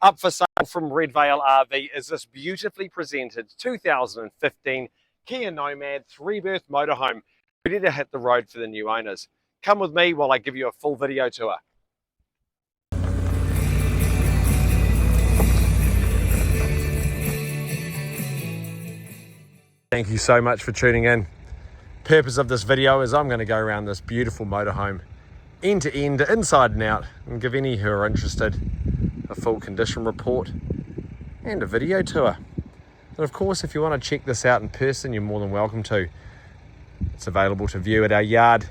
Up for sale from Red Vale RV is this beautifully presented 2015 Kia Nomad 3-berth motorhome, ready to hit the road for the new owners. Come with me while I give you a full video tour. Thank you so much for tuning in. Purpose of this video is I'm going to go around this beautiful motorhome end to end, inside and out, and give any who are interested a full condition report and a video tour. And of course, if you want to check this out in person, you're more than welcome to. It's available to view at our yard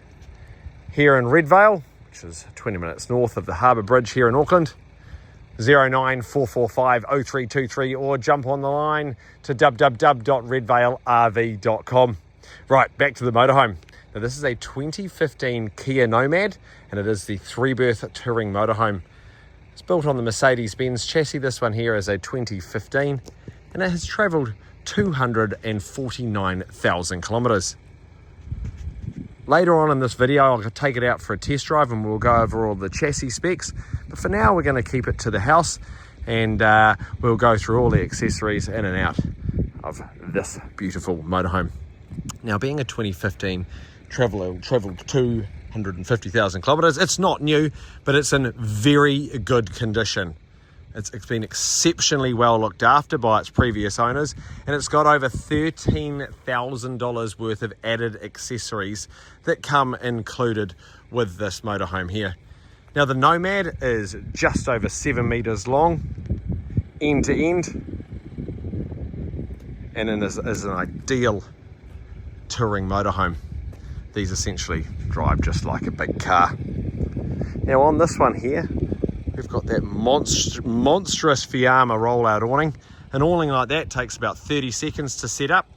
here in Red Vale, which is 20 minutes north of the Harbour Bridge here in Auckland. 09445 0323, or jump on the line to www.redvalerv.com. Right, back to the motorhome. Now this is a 2015 Kia Nomad, and it is the 3-berth touring motorhome. It's built on the Mercedes-Benz chassis. This one here is a 2015, and it has travelled 249,000 kilometres. Later on in this video, I'll take it out for a test drive and we'll go over all the chassis specs. But for now, we're going to keep it to the house, and we'll go through all the accessories in and out of this beautiful motorhome. Now, being a 2015, travelled 250,000 kilometres. It's not new, but it's in very good condition. It's been exceptionally well looked after by its previous owners, and it's got over $13,000 worth of added accessories that come included with this motorhome here. Now, the Nomad is just over 7 metres long, end to end, and it is an ideal touring motorhome. These essentially drive just like a big car. Now on this one here, we've got that monstrous Fiamma rollout awning. An awning like that takes about 30 seconds to set up.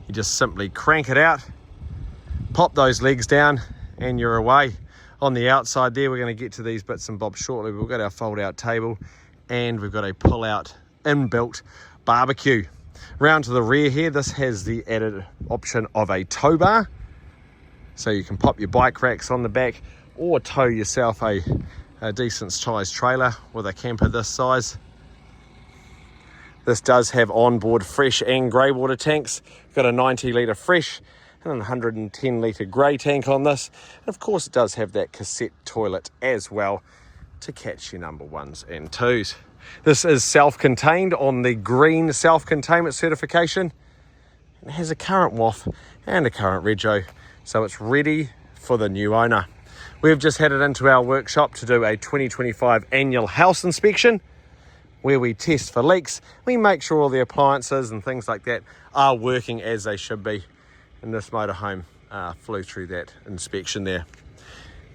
You just simply crank it out, pop those legs down, and you're away. On the outside there, we're going to get to these bits and bobs shortly. We've got our fold out table, and we've got a pull out inbuilt barbecue. Round to the rear here, this has the added option of a tow bar, so you can pop your bike racks on the back or tow yourself a decent sized trailer with a camper this size. This does have onboard fresh and grey water tanks. We've got a 90 litre fresh and a 110 litre grey tank on this. And of course it does have that cassette toilet as well to catch your number 1s and 2s. This is self-contained on the green self-containment certification. It has a current WAF and a current rego, so it's ready for the new owner. We've just headed into our workshop to do a 2025 annual house inspection, where we test for leaks. We make sure all the appliances and things like that are working as they should be. And this motorhome flew through that inspection there.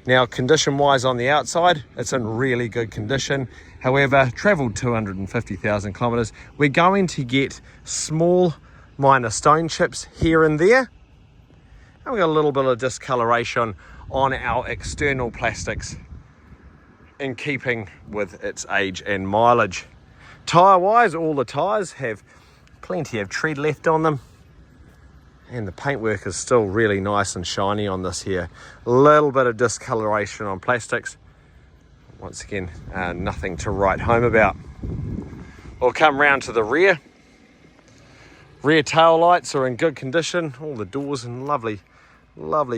Now, condition-wise on the outside, it's in really good condition. However, travelled 250,000 kilometres. We're going to get small minor stone chips here and there. And we've got a little bit of discoloration on our external plastics in keeping with its age and mileage. Tyre-wise, all the tyres have plenty of tread left on them. And the paintwork is still really nice and shiny on this here. A little bit of discoloration on plastics. Once again, nothing to write home about. We'll come round to the rear. Rear tail lights are in good condition. All the doors in lovely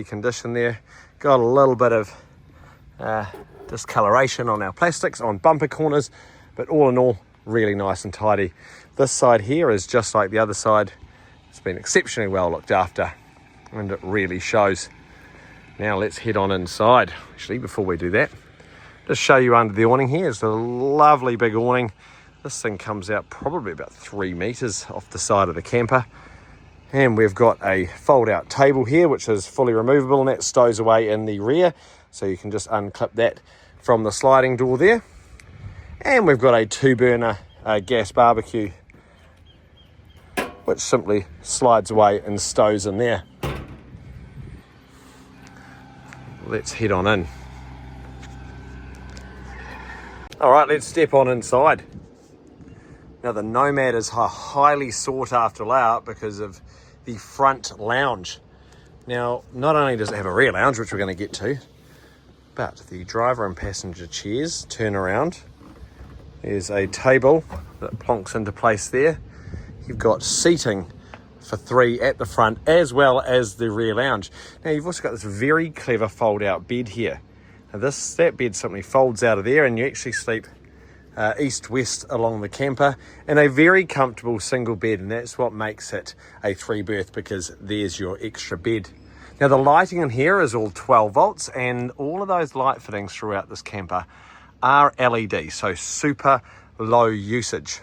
condition there. Got a little bit of discoloration on our plastics on bumper corners, but all in all, really nice and tidy. This side here is just like the other side. It's been exceptionally well looked after, and it really shows. Now let's head on inside. Actually, before we do that, just show you under the awning here. It's a lovely big awning. This thing comes out probably about 3 meters off the side of the camper. And we've got a fold out table here, which is fully removable, and that stows away in the rear. So you can just unclip that from the sliding door there. And we've got a 2-burner gas barbecue, which simply slides away and stows in there. Let's head on in. All right, let's step on inside. Now the Nomad is a highly sought after layout because of the front lounge. Now, not only does it have a rear lounge, which we're going to get to, but the driver and passenger chairs turn around There's a table that plonks into place there. You've got seating for 3 at the front, as well as the rear lounge. Now you've also got this very clever fold out bed here. Now that bed simply folds out of there and you actually sleep east-west along the camper in a very comfortable single bed, and that's what makes it a 3-berth, because there's your extra bed. Now the lighting in here is all 12 volts, and all of those light fittings throughout this camper are LED, so super low usage.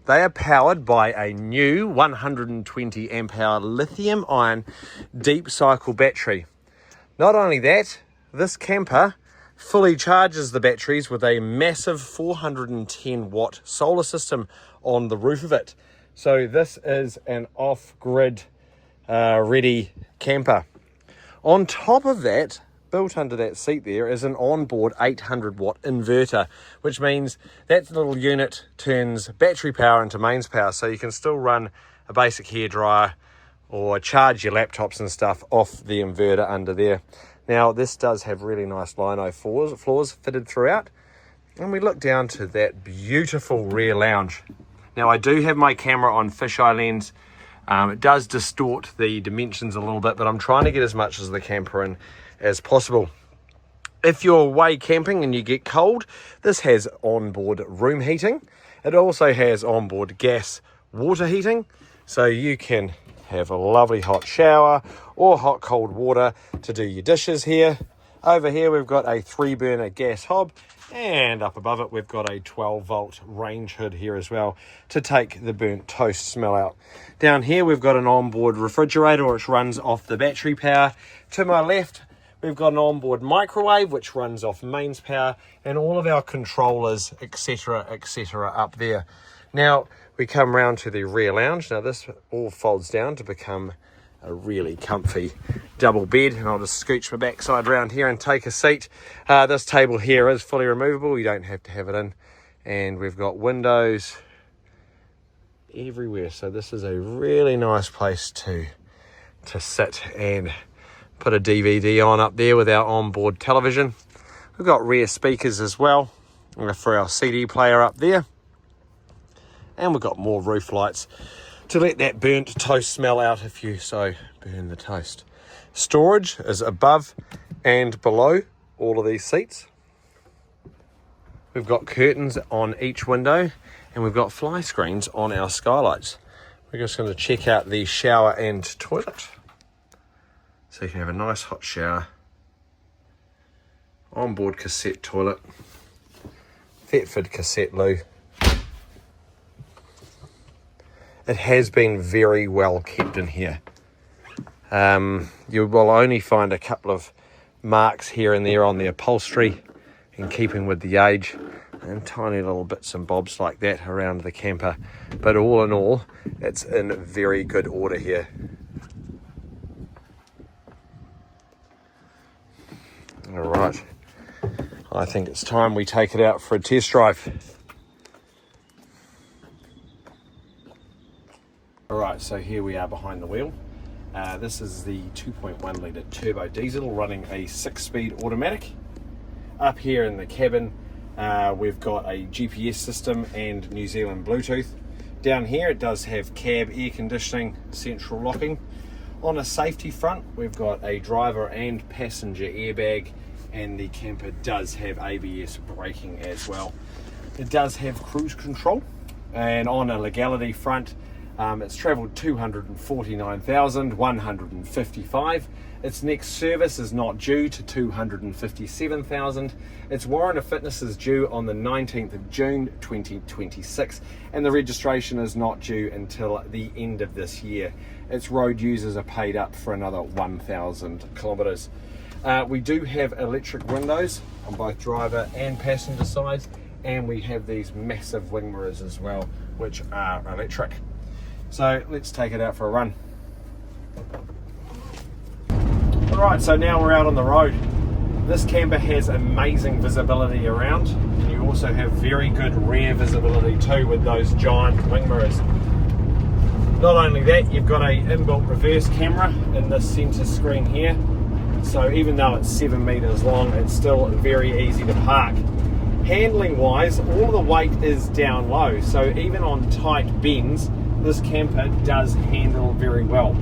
They are powered by a new 120 amp hour lithium ion deep cycle battery. Not only that, this camper fully charges the batteries with a massive 410 watt solar system on the roof of it. So this is an off-grid ready camper. On top of that, built under that seat there is an onboard 800 watt inverter, which means that little unit turns battery power into mains power, so you can still run a basic hairdryer or charge your laptops and stuff off the inverter under there. Now this does have really nice lino floors fitted throughout, and we look down to that beautiful rear lounge. Now I do have my camera on fisheye lens. It does distort the dimensions a little bit, but I'm trying to get as much of the camper in as possible. If you're away camping and you get cold, this has onboard room heating. It also has onboard gas water heating, so you can have a lovely hot shower or hot cold water to do your dishes here. Over here we've got a 3-burner gas hob, and up above it we've got a 12-volt range hood here as well to take the burnt toast smell out. Down here we've got an onboard refrigerator which runs off the battery power. To my left we've got an onboard microwave which runs off mains power, and all of our controllers, etc, up there. Now we come round to the rear lounge. Now this all folds down to become a really comfy double bed, and I'll just scooch my backside around here and take a seat. This table here is fully removable, you don't have to have it in, and we've got windows everywhere, so this is a really nice place to sit and put a DVD on up there with our onboard television. We've got rear speakers as well for our CD player up there, and we've got more roof lights to let that burnt toast smell out if you so burn the toast. Storage is above and below all of these seats. We've got curtains on each window, and we've got fly screens on our skylights. We're just going to check out the shower and toilet. So you can have a nice hot shower, onboard cassette toilet, Thetford cassette loo. It has been very well kept in here. You will only find a couple of marks here and there on the upholstery in keeping with the age, and tiny little bits and bobs like that around the camper. But all in all, it's in very good order here. All right, I think it's time we take it out for a test drive. Alright, so here we are behind the wheel. This is the 2.1 litre turbo diesel running a 6-speed automatic. Up here in the cabin we've got a GPS system and New Zealand Bluetooth. Down here it does have cab air conditioning, central locking. On a safety front we've got a driver and passenger airbag, and the camper does have ABS braking as well. It does have cruise control, and on a legality front it's travelled 249,155. Its next service is not due to 257,000. Its warrant of fitness is due on the 19th of June 2026, and the registration is not due until the end of this year. Its road users are paid up for another 1,000 kilometres. We do have electric windows on both driver and passenger sides, and we have these massive wing mirrors as well, which are electric. So let's take it out for a run. Alright, so now we're out on the road. This camper has amazing visibility around, and you also have very good rear visibility too with those giant wing mirrors. Not only that, you've got a inbuilt reverse camera in this centre screen here, so even though it's 7 metres long, it's still very easy to park. Handling wise, all of the weight is down low, so even on tight bends, this camper does handle very well.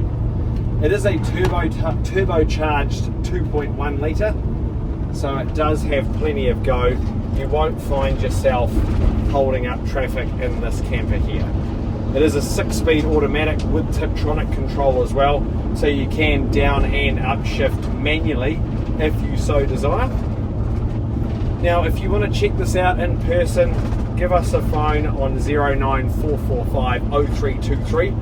It is a turbocharged 2.1 litre, so it does have plenty of go. You won't find yourself holding up traffic in this camper here. It is a 6-speed automatic with Tiptronic control as well, so you can down and upshift manually if you so desire. Now, if you want to check this out in person, give us a phone on 09445 0323,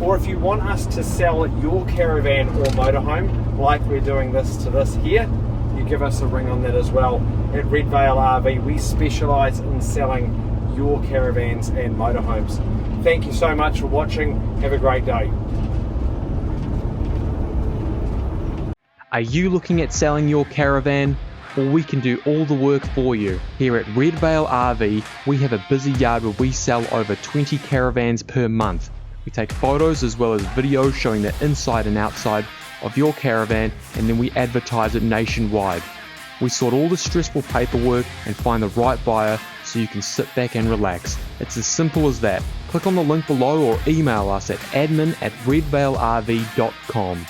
or if you want us to sell your caravan or motorhome, like we're doing this to this here, you give us a ring on that as well. At Red Vale RV, we specialise in selling your caravans and motorhomes. Thank you so much for watching. Have a great day. Are you looking at selling your caravan? Well, we can do all the work for you. Here at Red Vale RV, we have a busy yard where we sell over 20 caravans per month. We take photos as well as videos showing the inside and outside of your caravan, and then we advertise it nationwide. We sort all the stressful paperwork and find the right buyer so you can sit back and relax. It's as simple as that. Click on the link below or email us at admin@redvalerv.com.